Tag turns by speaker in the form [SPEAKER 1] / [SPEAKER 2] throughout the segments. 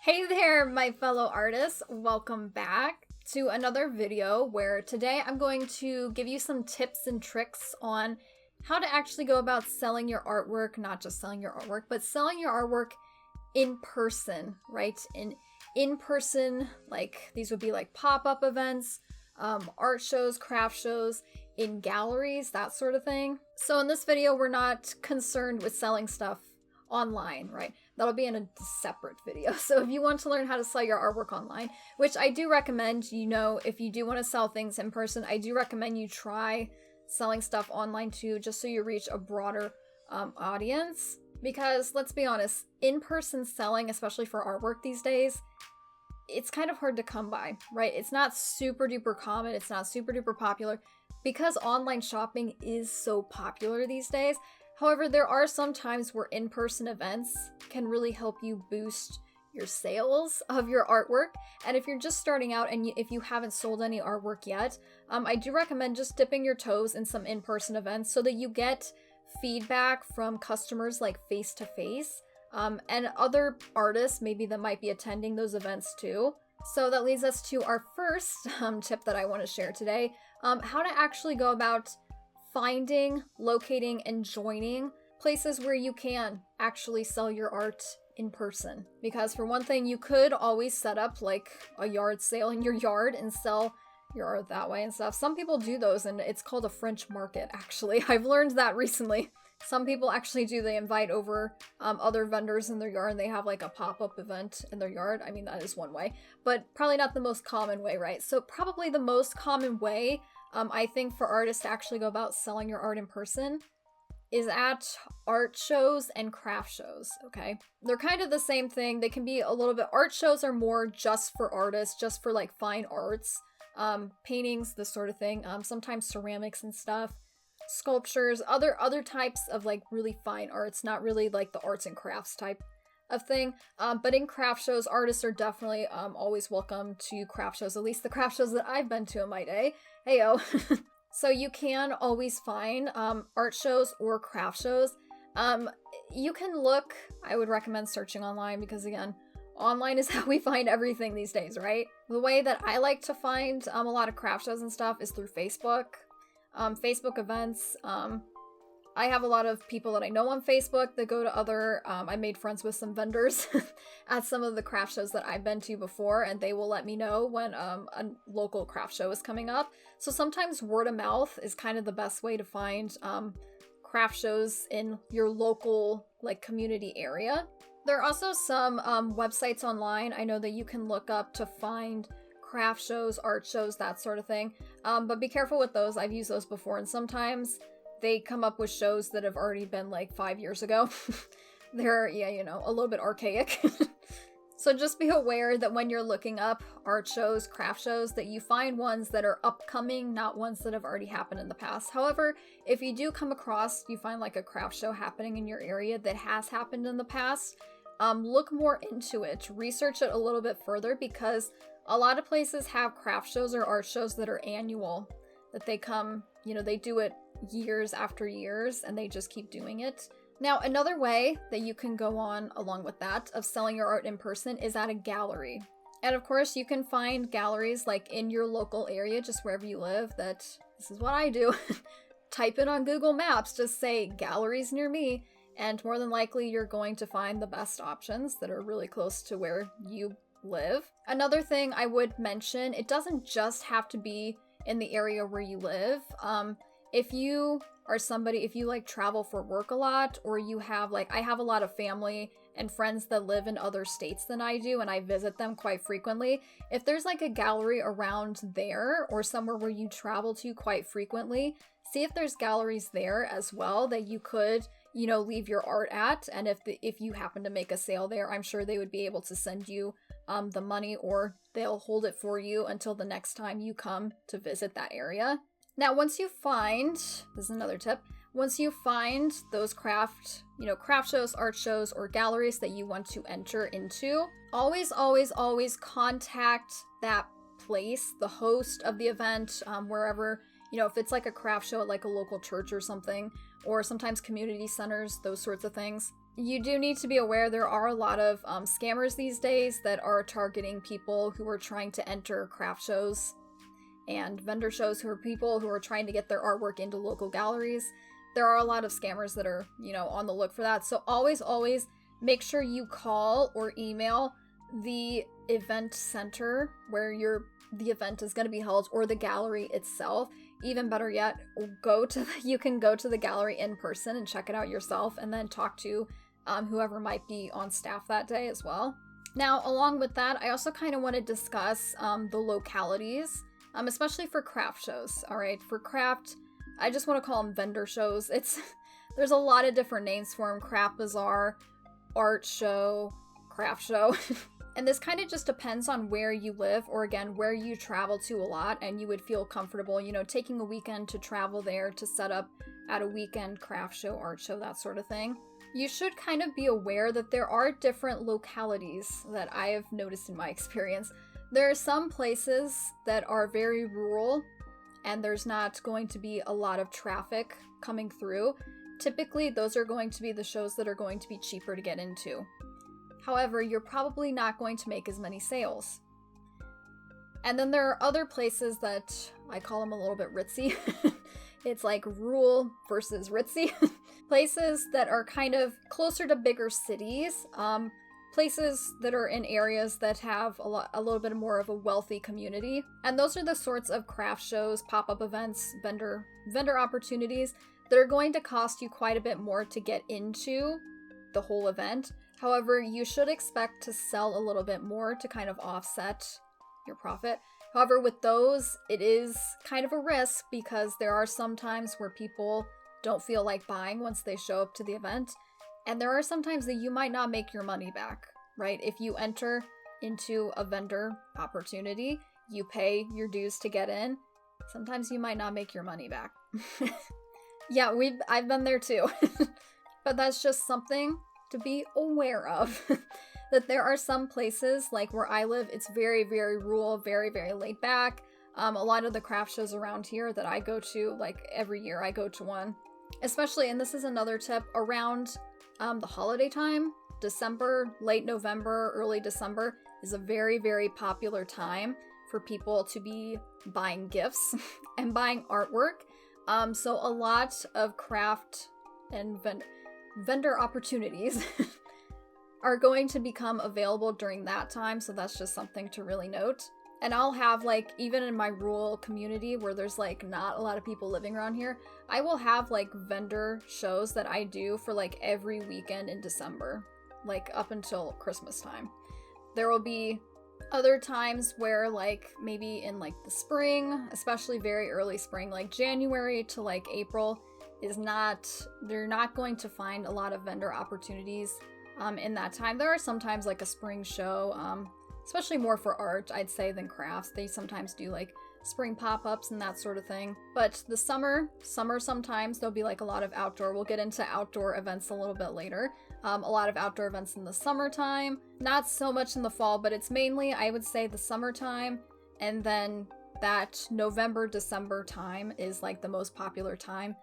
[SPEAKER 1] Hey there, my fellow artists. Welcome back to another video where today I'm going to give you some tips and tricks on how to actually go about selling your artwork, not just selling your artwork, but selling your artwork in person, right? In person, like these would be like pop-up events, art shows, craft shows, in galleries, that sort of thing. So in this video, we're not concerned with selling stuff online, right? That'll be in a separate video. So if you want to learn how to sell your artwork online, which I do recommend, if you do want to sell things in person, I do recommend you try selling stuff online too, just so you reach a broader audience. Because let's be honest, in-person selling, especially for artwork these days, it's kind of hard to come by, right? It's not super duper common. It's not super duper popular because online shopping is so popular these days. However, there are some times where in-person events can really help you boost your sales of your artwork. And if you're just starting out and if you haven't sold any artwork yet, I do recommend just dipping your toes in some in-person events so that you get feedback from customers like face to face, and other artists maybe that might be attending those events too. So that leads us to our first tip that I want to share today, how to actually go about finding, locating, and joining places where you can actually sell your art in person. Because for one thing, you could always set up like a yard sale in your yard and sell your art that way and stuff. Some people do those, and it's called a French market, actually. I've learned that recently. Some people actually do. They invite over other vendors in their yard, and they have like a pop-up event in their yard. I mean, that is one way, but probably not the most common way, right? So probably the most common way I think for artists to actually go about selling your art in person is at art shows and craft shows, okay? They're kind of the same thing. They can be a little bit, art shows are more just for artists, just for like fine arts, paintings, this sort of thing, sometimes ceramics and stuff, sculptures, other types of like really fine arts, not really like the arts and crafts type of thing. But in craft shows, artists are definitely always welcome to craft shows, at least the craft shows that I've been to in my day. Heyo. So you can always find art shows or craft shows. You can look, I would recommend searching online because again, online is how we find everything these days, right? The way that I like to find a lot of craft shows and stuff is through Facebook. Facebook events. I have a lot of people that I know on Facebook that go to other, I made friends with some vendors at some of the craft shows that I've been to before, and they will let me know when a local craft show is coming up. So sometimes word of mouth is kind of the best way to find craft shows in your local like community area. There are also some websites online I know that you can look up to find craft shows, art shows, that sort of thing. But be careful with those. I've used those before, and sometimes they come up with shows that have already been like 5 years ago. They're, a little bit archaic. So just be aware that when you're looking up art shows, craft shows, that you find ones that are upcoming, not ones that have already happened in the past. However, if you do come across, you find like a craft show happening in your area that has happened in the past, look more into it, research it a little bit further, because a lot of places have craft shows or art shows that are annual, that they come, they do it years after years and they just keep doing it. Now, another way that you can go on along with that of selling your art in person is at a gallery. And of course, you can find galleries like in your local area, just wherever you live, that this is what I do. Type it on Google Maps, just say galleries near me, and more than likely you're going to find the best options that are really close to where you live. Another thing I would mention, it doesn't just have to be in the area where you live. If you are somebody, if you like travel for work a lot, or you have like, I have a lot of family and friends that live in other states than I do, and I visit them quite frequently. If there's like a gallery around there or somewhere where you travel to quite frequently, see if there's galleries there as well that you could, leave your art at. And if you happen to make a sale there, I'm sure they would be able to send you the money, or they'll hold it for you until the next time you come to visit that area. Now, once you find, this is another tip, once you find those craft shows, art shows, or galleries that you want to enter into, always, always, always contact that place, the host of the event, wherever, if it's like a craft show at like a local church or something, or sometimes community centers, those sorts of things. you do need to be aware there are a lot of scammers these days that are targeting people who are trying to enter craft shows and vendor shows, who are people who are trying to get their artwork into local galleries. There are a lot of scammers that are, on the look for that. So always make sure you call or email the event center where the event is going to be held, or the gallery itself. Even better yet, you can go to the gallery in person and check it out yourself, and then talk to whoever might be on staff that day as well. Now, along with that, I also kind of want to discuss the localities, especially for craft shows. All right, for craft, I just want to call them vendor shows. There's a lot of different names for them: craft bazaar, art show, craft show. And this kind of just depends on where you live, or again, where you travel to a lot and you would feel comfortable, taking a weekend to travel there to set up at a weekend craft show, art show, that sort of thing. You should kind of be aware that there are different localities that I have noticed in my experience. There are some places that are very rural and there's not going to be a lot of traffic coming through. Typically, those are going to be the shows that are going to be cheaper to get into. However, you're probably not going to make as many sales. And then there are other places that I call them a little bit ritzy. It's like rural versus ritzy. Places that are kind of closer to bigger cities. Places that are in areas that have a little bit more of a wealthy community. And those are the sorts of craft shows, pop-up events, vendor opportunities that are going to cost you quite a bit more to get into the whole event. However, you should expect to sell a little bit more to kind of offset your profit. However, with those, it is kind of a risk because there are some times where people don't feel like buying once they show up to the event. And there are some times that you might not make your money back, right? If you enter into a vendor opportunity, you pay your dues to get in, sometimes you might not make your money back. Yeah, I've been there too. But that's just something to be aware of. That there are some places, like where I live, it's very, very rural, very, very laid back. A lot of the craft shows around here that I go to, like every year I go to one. Especially, and this is another tip, around the holiday time, December, late November, early December is a very, very popular time for people to be buying gifts and buying artwork. So a lot of craft and vendor opportunities are going to become available during that time, so that's just something to really note. And I'll have, like, even in my rural community where there's like not a lot of people living around here, I will have like vendor shows that I do for like every weekend in December, like up until Christmas time. There will be other times where, like, maybe in like the spring, especially very early spring, like January to like April, they're not going to find a lot of vendor opportunities in that time. There are sometimes like a spring show, especially more for art, I'd say, than crafts. They sometimes do like spring pop-ups and that sort of thing. But the summer sometimes there'll be like a lot of outdoor. We'll get into outdoor events a little bit later. A lot of outdoor events in the summertime, not so much in the fall, but it's mainly, I would say, the summertime. And then that November, December time is like the most popular time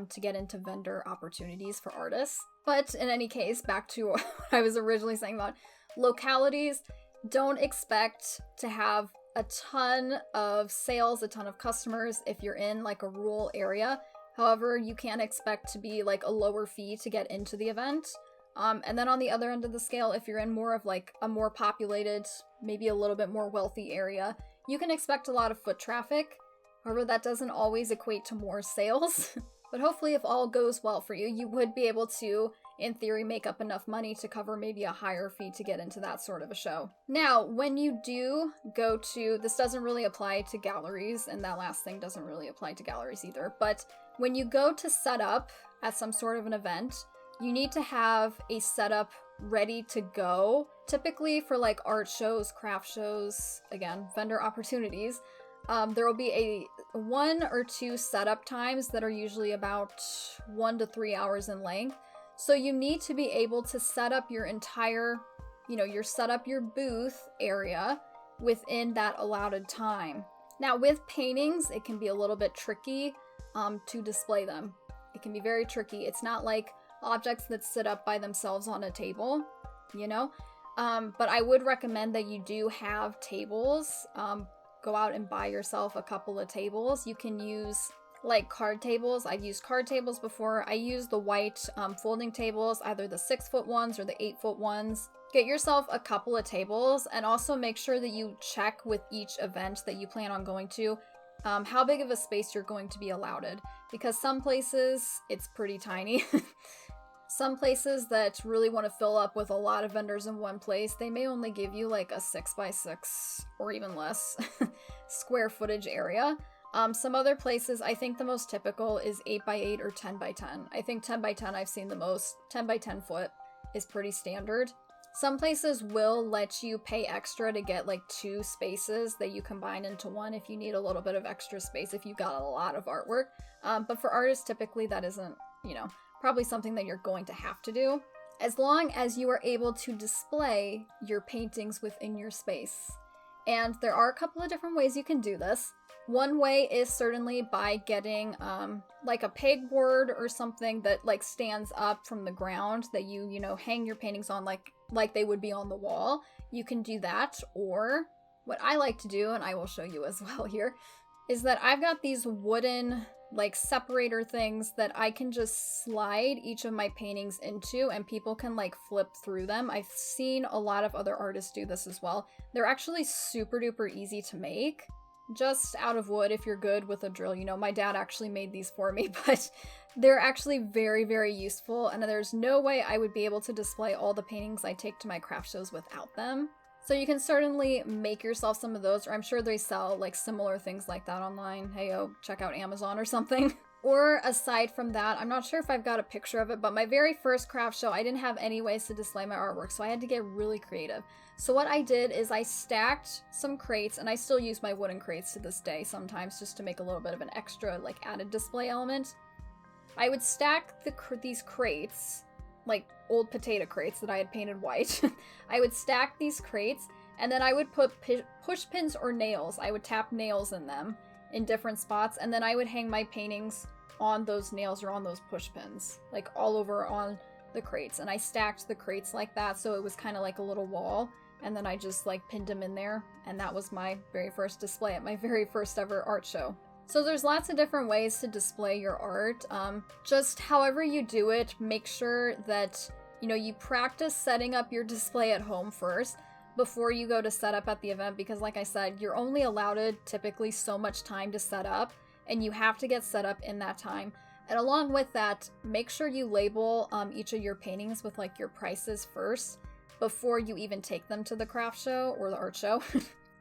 [SPEAKER 1] to get into vendor opportunities for artists. But in any case, back to what I was originally saying about localities, don't expect to have a ton of sales, a ton of customers if you're in like a rural area. However, you can expect to be like a lower fee to get into the event. And then on the other end of the scale, if you're in more of like a more populated, maybe a little bit more wealthy area, you can expect a lot of foot traffic. However, that doesn't always equate to more sales. But hopefully, if all goes well for you, you would be able to, in theory, make up enough money to cover maybe a higher fee to get into that sort of a show. Now, when you do go to, this doesn't really apply to galleries, and that last thing doesn't really apply to galleries either, but when you go to set up at some sort of an event, you need to have a setup ready to go. Typically for like art shows, craft shows, again, vendor opportunities, there will be a 1 or 2 setup times that are usually about 1 to 3 hours in length. So you need to be able to set up your entire, your booth area within that allotted time. Now with paintings, it can be a little bit tricky to display them. It can be very tricky. It's not like objects that sit up by themselves on a table, you know? But I would recommend that you do have tables. Go out and buy yourself a couple of tables. You can use like card tables. I've used card tables before. I use the white folding tables, either the 6-foot ones or the 8-foot ones. Get yourself a couple of tables, and also make sure that you check with each event that you plan on going to how big of a space you're going to be allotted, because some places it's pretty tiny. Some places that really want to fill up with a lot of vendors in one place, they may only give you like a 6x6 or even less square footage area. Some other places, I think the most typical is 8x8 or 10x10. I think 10x10 I've seen the most. 10x10 foot is pretty standard. Some places will let you pay extra to get like 2 spaces that you combine into one if you need a little bit of extra space, if you've got a lot of artwork. But for artists, typically that isn't, probably something that you're going to have to do, as long as you are able to display your paintings within your space. And there are a couple of different ways you can do this. One way is certainly by getting like a pegboard or something that like stands up from the ground that you hang your paintings on like they would be on the wall. You can do that, or what I like to do, and I will show you as well here, is that I've got these wooden like separator things that I can just slide each of my paintings into, and people can like flip through them. I've seen a lot of other artists do this as well. They're actually super duper easy to make, just out of wood if you're good with a drill. My dad actually made these for me, but they're actually very, very useful, and there's no way I would be able to display all the paintings I take to my craft shows without them. So you can certainly make yourself some of those, or I'm sure they sell like similar things like that online. Heyo, check out Amazon or something. Or aside from that, I'm not sure if I've got a picture of it, but my very first craft show, I didn't have any ways to display my artwork, so I had to get really creative. So what I did is I stacked some crates, and I still use my wooden crates to this day sometimes just to make a little bit of an extra like added display element. I would stack these crates, like old potato crates that I had painted white. I would stack these crates, and then I would put push pins or nails. I would tap nails in them in different spots, and then I would hang my paintings on those nails or on those push pins, like all over on the crates. And I stacked the crates like that, so it was kind of like a little wall, and then I just like pinned them in there, and that was my very first display at my very first ever art show. So there's lots of different ways to display your art. Just however you do it, make sure that you practice setting up your display at home first before you go to set up at the event, because like I said, you're only allowed typically so much time to set up, and you have to get set up in that time. And along with that, make sure you label each of your paintings with like your prices first before you even take them to the craft show or the art show.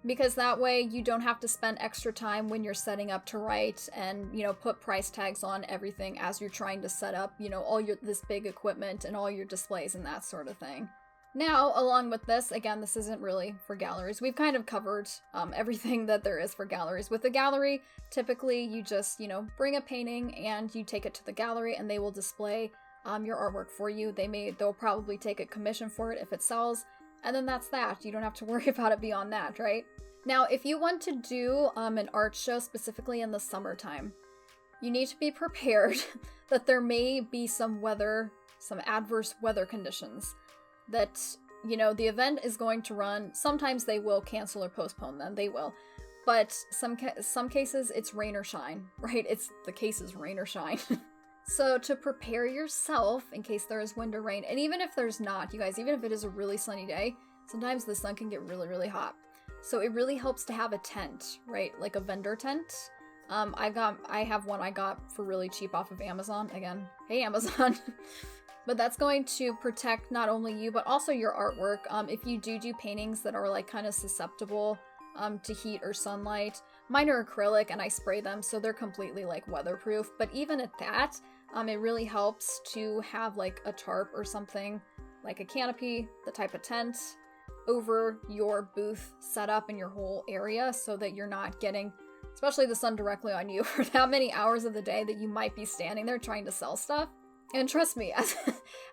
[SPEAKER 1] Because that way you don't have to spend extra time when you're setting up to write and, put price tags on everything as you're trying to set up, all this big equipment and all your displays and that sort of thing. Now, along with this, again, this isn't really for galleries. We've kind of covered everything that there is for galleries. With a gallery, typically you just, bring a painting and you take it to the gallery and they will display your artwork for you. They'll probably take a commission for it if it sells. And then that's that. You don't have to worry about it beyond that, right? Now, if you want to do an art show specifically in the summertime, you need to be prepared that there may be some adverse weather conditions that, the event is going to run. Sometimes they will cancel or postpone them. They will. But some cases, it's rain or shine, right? The case is rain or shine. So to prepare yourself in case there is wind or rain, and even if there's not, you guys, even if it is a really sunny day, sometimes the sun can get really, really hot. So it really helps to have a tent, right? Like a vendor tent. I have one I got for really cheap off of Amazon. Again, hey Amazon. But that's going to protect not only you, but also your artwork. If you do paintings that are like kind of susceptible to heat or sunlight, mine are acrylic and I spray them, so they're completely like weatherproof. But even at that, it really helps to have like a tarp or something, like a canopy, the type of tent, over your booth setup in your whole area, so that you're not getting, especially the sun directly on you for that many hours of the day that you might be standing there trying to sell stuff. And trust me,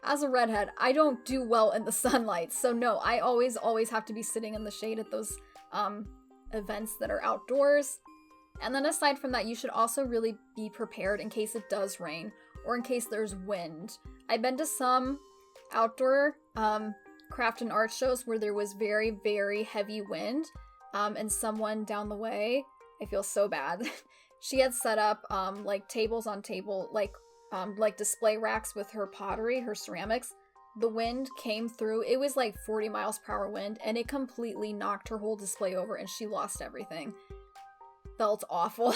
[SPEAKER 1] as a redhead, I don't do well in the sunlight. So no, I always have to be sitting in the shade at those events that are outdoors. And then aside from that, you should also really be prepared in case it does rain, or in case there's wind. I've been to some outdoor craft and art shows where there was very, very heavy wind, and someone down the way, I feel so bad, she had set up like tables on table, like display racks with her pottery, her ceramics. The wind came through, it was like 40 miles per hour wind, and it completely knocked her whole display over and she lost everything. Felt awful.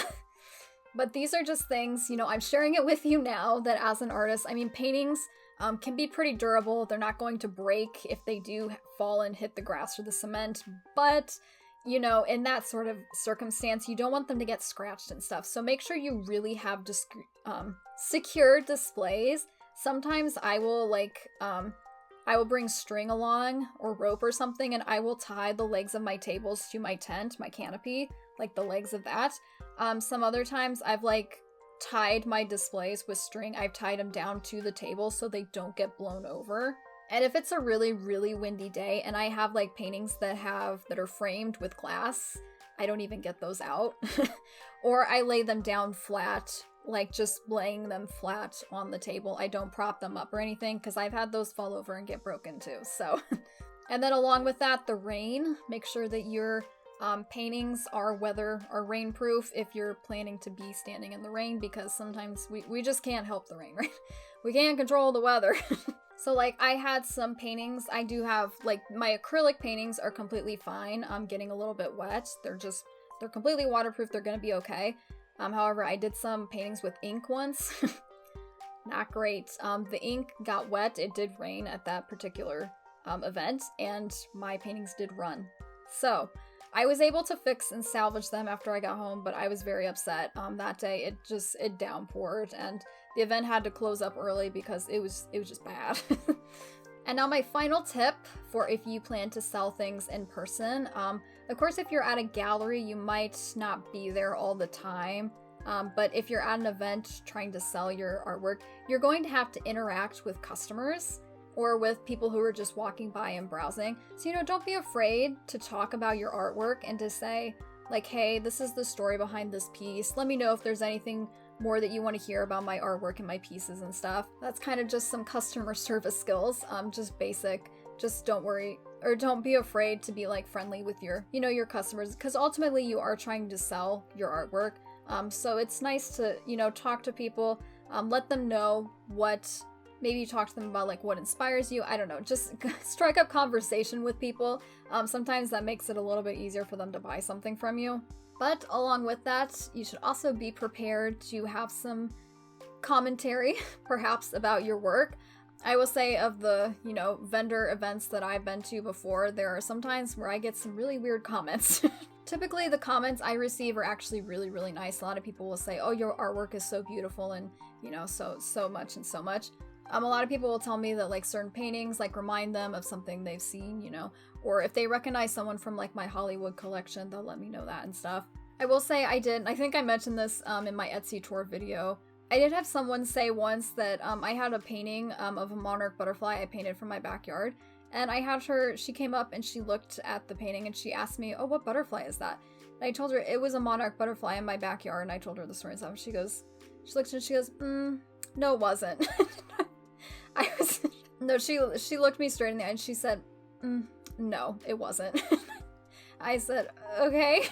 [SPEAKER 1] But these are just things, you know, I'm sharing it with you now that as an artist, I mean, paintings can be pretty durable. They're not going to break if they do fall and hit the grass or the cement, but, you know, in that sort of circumstance, you don't want them to get scratched and stuff. So make sure you really have secure displays. Sometimes I will I will bring string along or rope or something, and I will tie the legs of my tables to my tent, my canopy, like the legs of that. Some other times I've tied my displays with string. I've tied them down to the table so they don't get blown over. And if it's a really, really windy day and I have paintings that are framed with glass, I don't even get those out. Or I lay them down flat, just laying them flat on the table. I don't prop them up or anything because I've had those fall over and get broken too. So, and then along with that, the rain. Make sure that your paintings are rainproof if you're planning to be standing in the rain, because sometimes we just can't help the rain, right? We can't control the weather. So I had some paintings. I do have my acrylic paintings are completely fine. I'm getting a little bit wet. They're completely waterproof. They're gonna be okay. However, I did some paintings with ink once. Not great. The ink got wet. It did rain at that particular event, and my paintings did run. So I was able to fix and salvage them after I got home, but I was very upset. That day it downpoured, and the event had to close up early because it was just bad. And now my final tip for if you plan to sell things in person. Of course, if you're at a gallery, you might not be there all the time. But if you're at an event trying to sell your artwork, you're going to have to interact with customers or with people who are just walking by and browsing. So, don't be afraid to talk about your artwork and to say, hey, this is the story behind this piece. Let me know if there's anything more that you want to hear about my artwork and my pieces and stuff. That's kind of just some customer service skills, just basic. Just don't worry, or don't be afraid to be friendly with your customers, because ultimately you are trying to sell your artwork. So it's nice to, talk to people, let them know maybe talk to them about what inspires you. I don't know, just strike up conversation with people. Sometimes that makes it a little bit easier for them to buy something from you. But along with that, you should also be prepared to have some commentary, perhaps, about your work. I will say of the, vendor events that I've been to before, there are some times where I get some really weird comments. Typically, the comments I receive are actually really, really nice. A lot of people will say, oh, your artwork is so beautiful and, so much and so much. A lot of people will tell me that certain paintings remind them of something they've seen, or if they recognize someone from my Hollywood collection, they'll let me know that and stuff. I will say I think I mentioned this in my Etsy tour video. I did have someone say once that I had a painting of a monarch butterfly I painted from my backyard, and she came up and she looked at the painting and she asked me, oh, what butterfly is that? And I told her it was a monarch butterfly in my backyard, and I told her the story and stuff. She looked and she goes, no, it wasn't. She looked me straight in the eye and she said, no, it wasn't. I said, okay.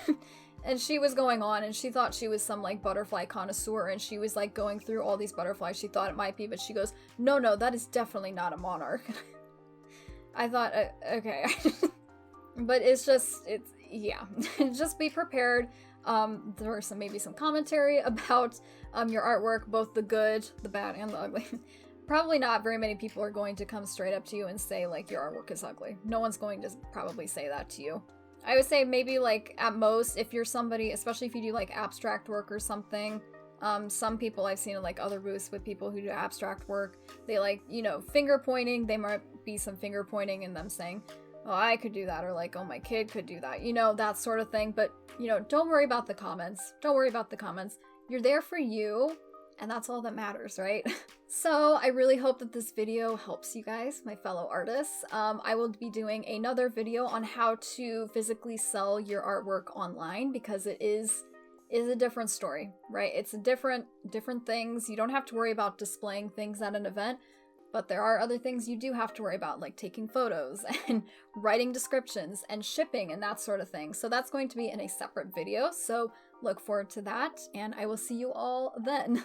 [SPEAKER 1] And she was going on and she thought she was some butterfly connoisseur, and she was going through all these butterflies she thought it might be, but she goes, no, that is definitely not a monarch. I thought, okay. But yeah, just be prepared. There are maybe some commentary about your artwork, both the good, the bad, and the ugly. Probably not very many people are going to come straight up to you and say your artwork is ugly. No one's going to probably say that to you. I would say maybe at most, if you're somebody, especially if you do abstract work or something, some people I've seen in other booths with people who do abstract work, they finger pointing. They might be some finger pointing and them saying, oh, I could do that, or oh, my kid could do that, that sort of thing. But don't worry about the comments. Don't worry about the comments. You're there for you, and that's all that matters, right? So I really hope that this video helps you guys, my fellow artists. I will be doing another video on how to physically sell your artwork online, because it is is a different story, right? It's different things. You don't have to worry about displaying things at an event, but there are other things you do have to worry about, like taking photos and writing descriptions and shipping and that sort of thing. So that's going to be in a separate video, so look forward to that, and I will see you all then.